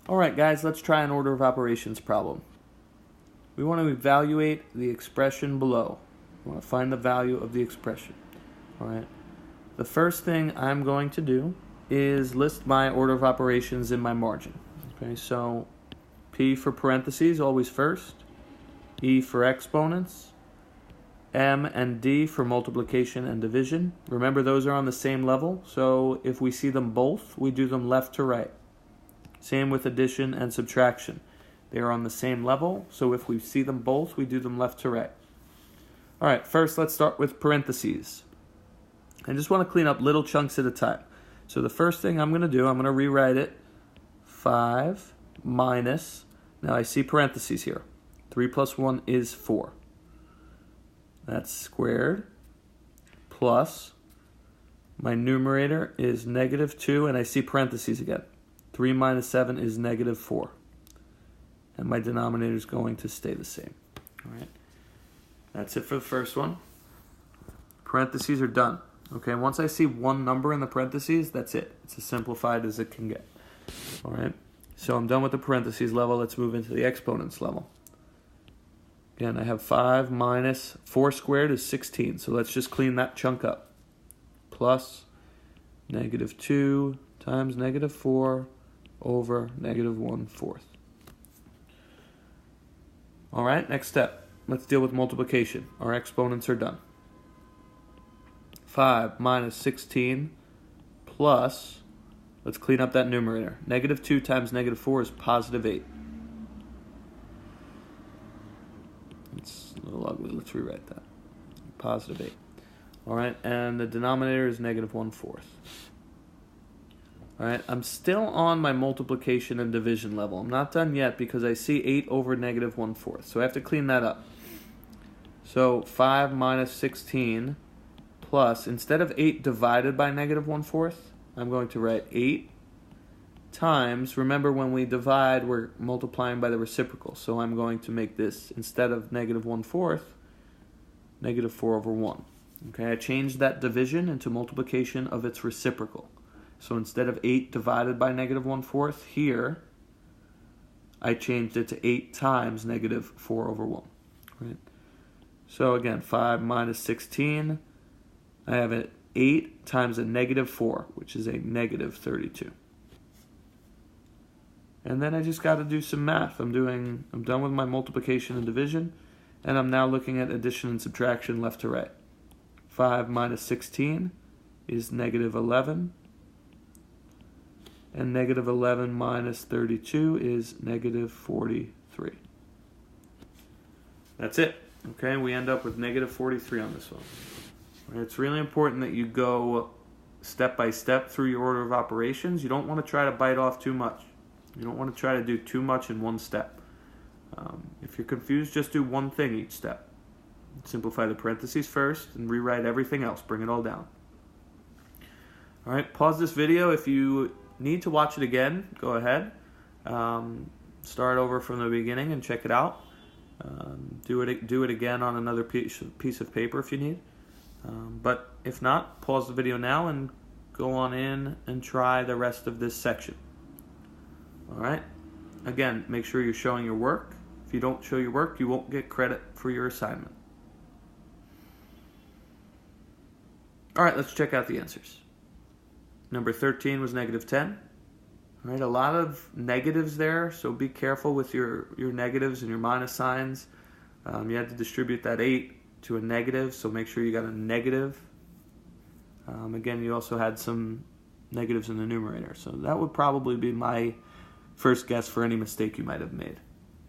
Alright guys, let's try an order of operations problem. We want to evaluate the expression below. We want to find the value of the expression. Alright. The first thing I'm going to do is list my order of operations in my margin. Okay, so P for parentheses, always first. E for exponents. M and D for multiplication and division. Remember, those are on the same level, so if we see them both, we do them left to right. Same with addition and subtraction. They are on the same level, so if we see them both, we do them left to right. Alright, first let's start with parentheses. I just want to clean up little chunks at a time. So the first thing I'm going to do, I'm going to rewrite it. 5 minus, now I see parentheses here. 3 plus 1 is 4. That's squared, plus, my numerator is negative 2, and I see parentheses again. 3 minus 7 is negative 4. And my denominator is going to stay the same. All right. That's it for the first one. Parentheses are done. Okay, once I see one number in the parentheses, that's it. It's as simplified as it can get. All right. So I'm done with the parentheses level. Let's move into the exponents level. Again, I have 5 minus 4 squared is 16. So let's just clean that chunk up. Plus negative 2 times negative 4 over negative 1/4. All right, next step. Let's deal with multiplication. Our exponents are done. 5 minus 16 plus, let's clean up that numerator. Negative 2 times negative 4 is positive 8. It's a little ugly. Let's rewrite that. Positive 8. All right, and the denominator is negative 1/4. All right, I'm still on my multiplication and division level. I'm not done yet because I see 8 over negative 1/4. So I have to clean that up. So 5 minus 16 plus, instead of 8 divided by negative 1/4, I'm going to write 8 times, remember when we divide, we're multiplying by the reciprocal. So I'm going to make this, instead of negative 1/4, negative 4 over 1. Okay, I changed that division into multiplication of its reciprocal. So instead of 8 divided by negative 1/4, here, I changed it to 8 times negative 4 over 1. Right? So again, 5 minus 16, I have it 8 times a negative 4, which is a negative 32. And then I just got to do some math. I'm done with my multiplication and division, and I'm now looking at addition and subtraction left to right. 5 minus 16 is negative 11. And negative 11 minus 32 is negative 43. That's it. Okay, we end up with negative 43 on this one. Right, it's really important that you go step by step through your order of operations. You don't want to try to bite off too much. You don't want to try to do too much in one step. If you're confused, just do one thing each step. Simplify the parentheses first and rewrite everything else. Bring it all down. All right, pause this video. If you need to watch it again, go ahead. Start over from the beginning and check it out. Do it again on another piece of paper if you need. But if not, pause the video now and go on in and try the rest of this section. Alright? Again, make sure you're showing your work. If you don't show your work, you won't get credit for your assignment. Alright, let's check out the answers. Number 13 was negative 10. All right, a lot of negatives there, so be careful with your negatives and your minus signs. You had to distribute that 8 to a negative, so make sure you got a negative. Again, you also had some negatives in the numerator, so that would probably be my first guess for any mistake you might have made.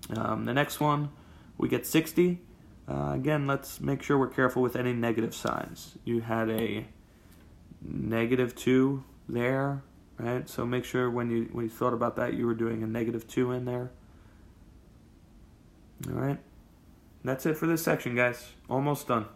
The next one, we get 60. Again, let's make sure we're careful with any negative signs. You had a negative 2 there, right? So make sure when you thought about that, you were doing a negative 2 in there. All right. That's it for this section, guys. Almost done.